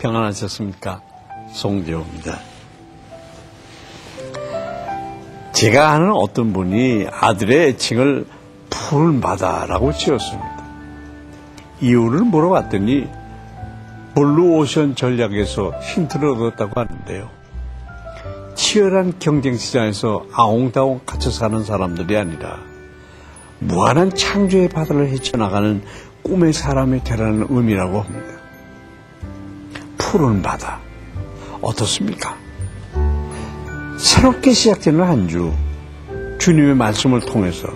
평안하셨습니까? 송재호입니다. 제가 아는 어떤 분이 아들의 애칭을 푸른 바다라고 지었습니다. 이유를 물어봤더니 블루오션 전략에서 힌트를 얻었다고 하는데요. 치열한 경쟁시장에서 아웅다웅 갇혀 사는 사람들이 아니라 무한한 창조의 바다를 헤쳐나가는 꿈의 사람이 되라는 의미라고 합니다. 푸른 바다 어떻습니까? 새롭게 시작되는 한 주 주님의 말씀을 통해서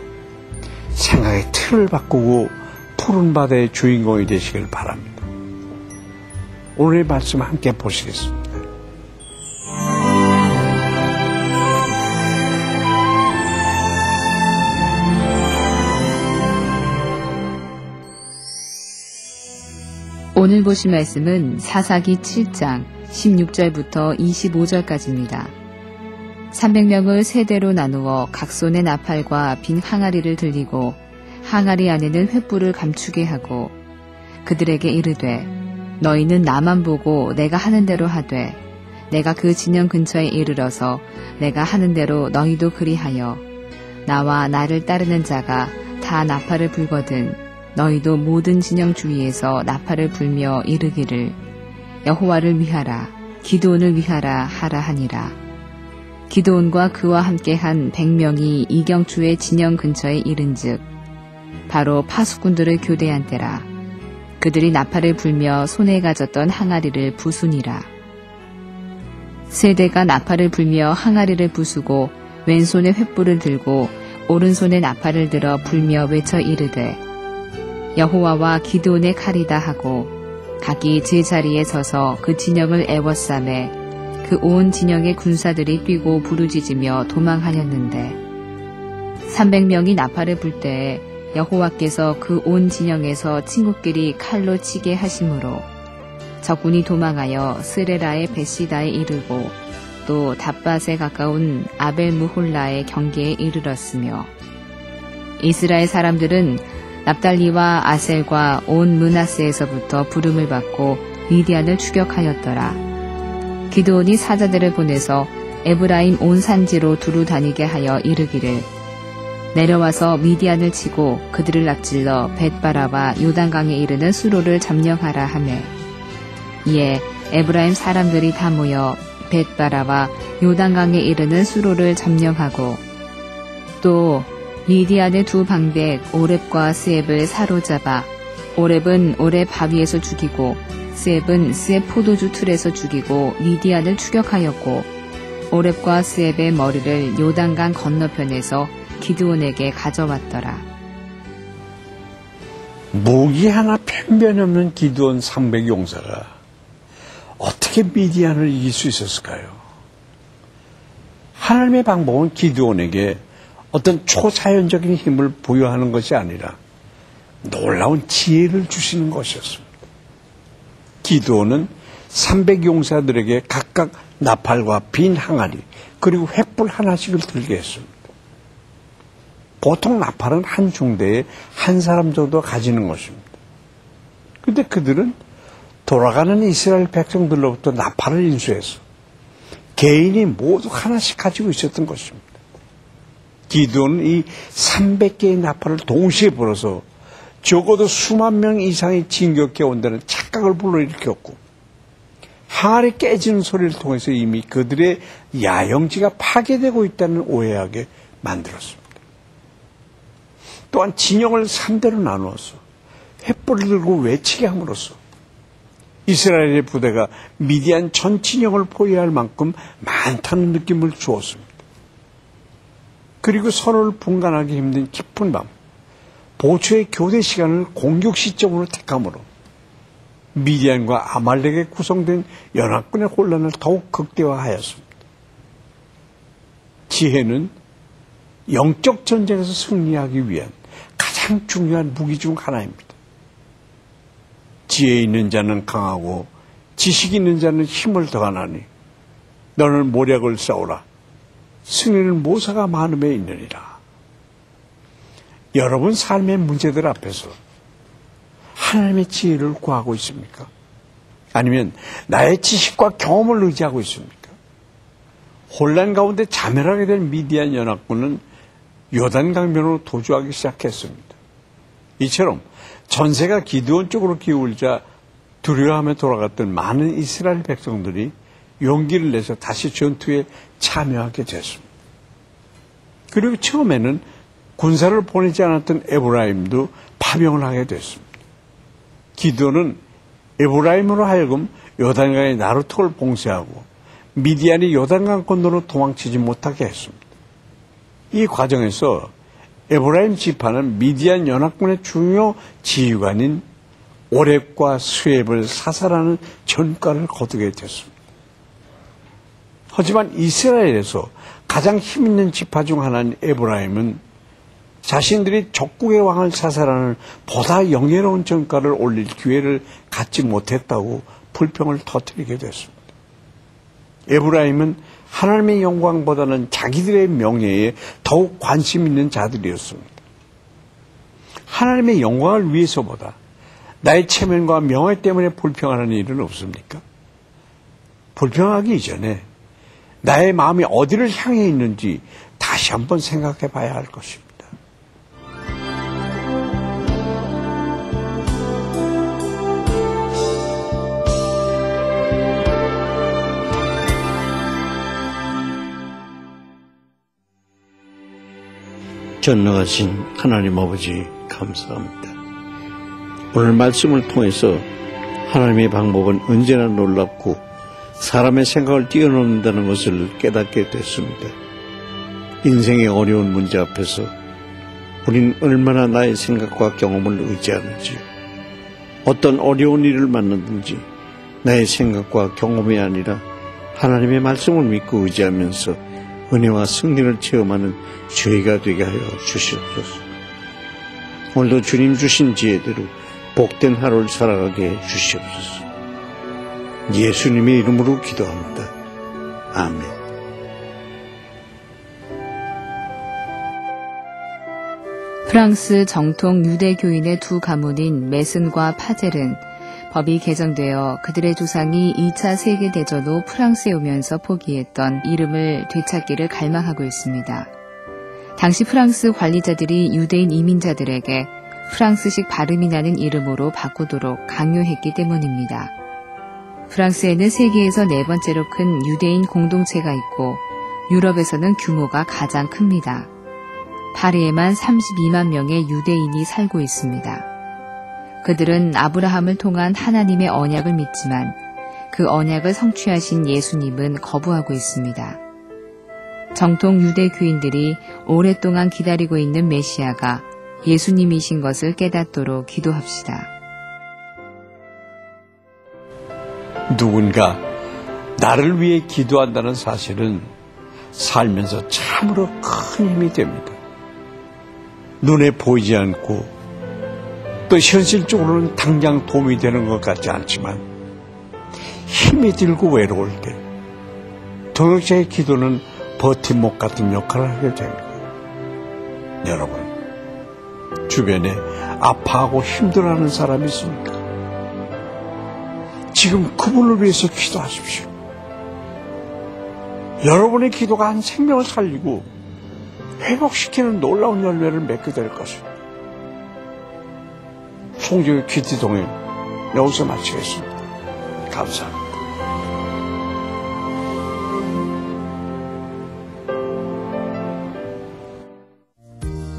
생각의 틀을 바꾸고 푸른 바다의 주인공이 되시길 바랍니다. 오늘의 말씀 함께 보시겠습니다. 오늘 보실 말씀은 사사기 7장 16절부터 25절까지입니다. 300명을 세대로 나누어 각 손에 나팔과 빈 항아리를 들리고 항아리 안에는 횃불을 감추게 하고 그들에게 이르되 너희는 나만 보고 내가 하는 대로 하되 내가 그 진영 근처에 이르러서 내가 하는 대로 너희도 그리하여 나와 나를 따르는 자가 다 나팔을 불거든 너희도 모든 진영 주위에서 나팔을 불며 이르기를 여호와를 위하라 기드온을 위하라 하라 하니라. 기드온과 그와 함께한 100명이 이경추의 진영 근처에 이른즉 바로 파수꾼들을 교대한 때라. 그들이 나팔을 불며 손에 가졌던 항아리를 부수니라. 세대가 나팔을 불며 항아리를 부수고 왼손에 횃불을 들고 오른손에 나팔을 들어 불며 외쳐 이르되 여호와와 기드온의 칼이다 하고 각기 제자리에 서서 그 진영을 애워싸매 그 온 진영의 군사들이 뛰고 부르짖으며 도망하였는데 300명이 나팔을 불 때에 여호와께서 그 온 진영에서 친구끼리 칼로 치게 하심으로 적군이 도망하여 스레라의 베시다에 이르고 또 답밭에 가까운 아벨무홀라의 경계에 이르렀으며 이스라엘 사람들은 납달리와 아셀과 온 므낫세에서부터 부름을 받고 미디안을 추격하였더라. 기드온이 사자들을 보내서 에브라임 온 산지로 두루 다니게 하여 이르기를 내려와서 미디안을 치고 그들을 납질러 벳바라와 요단강에 이르는 수로를 점령하라 하매 이에 에브라임 사람들이 다 모여 벳바라와 요단강에 이르는 수로를 점령하고 또 미디안의 두 방백 오렙과 스앱을 사로잡아 오렙은 오렙 바위에서 죽이고 스앱은 스앱 포도주 틀에서 죽이고 미디안을 추격하였고 오렙과 스앱의 머리를 요단강 건너편에서 기드온에게 가져왔더라. 무기 하나 편변 없는 기드온 300용사가 어떻게 미디안을 이길 수 있었을까요? 하나님의 방법은 기드온에게 어떤 초자연적인 힘을 부여하는 것이 아니라 놀라운 지혜를 주시는 것이었습니다. 기드온은 300용사들에게 각각 나팔과 빈 항아리 그리고 횃불 하나씩을 들게 했습니다. 보통 나팔은 한 중대에 한 사람 정도 가지는 것입니다. 그런데 그들은 돌아가는 이스라엘 백성들로부터 나팔을 인수해서 개인이 모두 하나씩 가지고 있었던 것입니다. 기드온은 이 300개의 나팔을 동시에 불어서 적어도 수만 명 이상이 진격해 온다는 착각을 불러일으켰고 항아리 깨지는 소리를 통해서 이미 그들의 야영지가 파괴되고 있다는 오해하게 만들었습니다. 또한 진영을 3대로 나누어서 횃불을 들고 외치게 함으로써 이스라엘의 부대가 미디안 전 진영을 포위할 만큼 많다는 느낌을 주었습니다. 그리고 서로를 분간하기 힘든 깊은 밤, 보초의 교대 시간을 공격 시점으로 택함으로 미디안과 아말렉에 구성된 연합군의 혼란을 더욱 극대화하였습니다. 지혜는 영적 전쟁에서 승리하기 위한 가장 중요한 무기 중 하나입니다. 지혜 있는 자는 강하고 지식 있는 자는 힘을 더하나니 너는 모략을 쌓으라. 승리는 모사가 많음에 있느니라. 여러분 삶의 문제들 앞에서 하나님의 지혜를 구하고 있습니까? 아니면 나의 지식과 경험을 의지하고 있습니까? 혼란 가운데 자멸하게 된 미디안 연합군은 요단강변으로 도주하기 시작했습니다. 이처럼 전세가 기드온 쪽으로 기울자 두려워하며 돌아갔던 많은 이스라엘 백성들이 용기를 내서 다시 전투에 참여하게 됐습니다. 그리고 처음에는 군사를 보내지 않았던 에브라임도 파병을 하게 됐습니다. 기드온은 에브라임으로 하여금 요단강의 나루턱을 봉쇄하고 미디안이 요단강 건너로 도망치지 못하게 했습니다. 이 과정에서 에브라임 지파는 미디안 연합군의 중요 지휘관인 오렙과 스웹을 사살하는 전과를 거두게 됐습니다. 하지만 이스라엘에서 가장 힘있는 지파 중 하나인 에브라임은 자신들이 적국의 왕을 사살하는 보다 영예로운 전과를 올릴 기회를 갖지 못했다고 불평을 터뜨리게 됐습니다. 에브라임은 하나님의 영광보다는 자기들의 명예에 더욱 관심 있는 자들이었습니다. 하나님의 영광을 위해서보다 나의 체면과 명예 때문에 불평하는 일은 없습니까? 불평하기 이전에 나의 마음이 어디를 향해 있는지 다시 한번 생각해 봐야 할 것입니다. 전능하신 하나님 아버지 감사합니다. 오늘 말씀을 통해서 하나님의 방법은 언제나 놀랍고 사람의 생각을 뛰어넘는다는 것을 깨닫게 됐습니다. 인생의 어려운 문제 앞에서 우리는 얼마나 나의 생각과 경험을 의지하는지, 어떤 어려운 일을 만나든지 나의 생각과 경험이 아니라 하나님의 말씀을 믿고 의지하면서 은혜와 승리를 체험하는 저희가 되게 하여 주시옵소서. 오늘도 주님 주신 지혜대로 복된 하루를 살아가게 해 주시옵소서. 예수님의 이름으로 기도합니다. 아멘. 프랑스 정통 유대교인의 두 가문인 메슨과 파젤은 법이 개정되어 그들의 조상이 2차 세계대전 후 프랑스에 오면서 포기했던 이름을 되찾기를 갈망하고 있습니다. 당시 프랑스 관리자들이 유대인 이민자들에게 프랑스식 발음이 나는 이름으로 바꾸도록 강요했기 때문입니다. 프랑스에는 세계에서 네 번째로 큰 유대인 공동체가 있고 유럽에서는 규모가 가장 큽니다. 파리에만 32만 명의 유대인이 살고 있습니다. 그들은 아브라함을 통한 하나님의 언약을 믿지만 그 언약을 성취하신 예수님은 거부하고 있습니다. 정통 유대교인들이 오랫동안 기다리고 있는 메시아가 예수님이신 것을 깨닫도록 기도합시다. 누군가 나를 위해 기도한다는 사실은 살면서 참으로 큰 힘이 됩니다. 눈에 보이지 않고 또 현실적으로는 당장 도움이 되는 것 같지 않지만 힘이 들고 외로울 때 동역자의 기도는 버팀목 같은 역할을 하게 됩니다. 여러분, 주변에 아파하고 힘들어하는 사람이 있습니까? 지금 그분을 위해서 기도하십시오. 여러분의 기도가 한 생명을 살리고 회복시키는 놀라운 열매를 맺게 될 것입니다. 송정의 퀴티 동행 여기서 마치겠습니다. 감사합니다.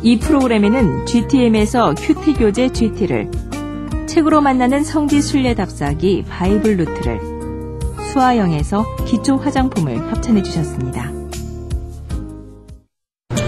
이 프로그램에는 GTM에서 큐티 교재 GT를, 책으로 만나는 성지 순례 답사기 바이블 루트를, 수아영에서 기초 화장품을 협찬해 주셨습니다.